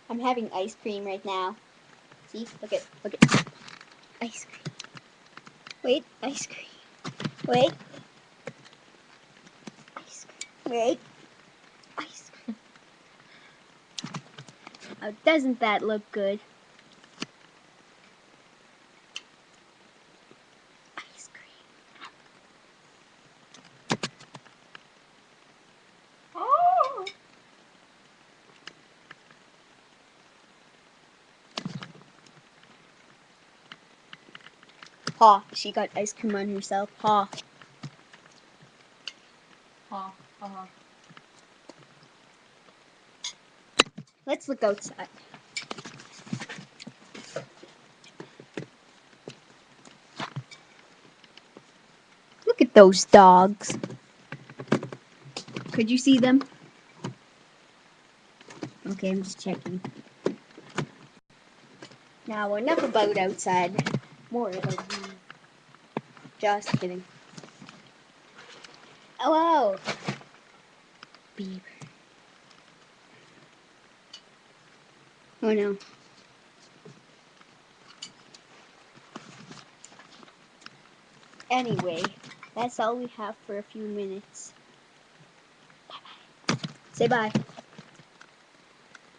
I'm having ice cream right now. See? Look at ice cream. Wait, ice cream. Wait. Ice cream. Wait. Ice cream. Oh, doesn't that look good? Ice cream. Oh. Ha, she got ice cream on herself. Ha. Ha, ha, ha. Let's look outside. Look at those dogs. Could you see them? Okay, I'm just checking. Now, enough about outside. More about me. Just kidding. Hello. Beaver. Oh no. Anyway, that's all we have for a few minutes. Bye-bye. Say bye.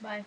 Bye.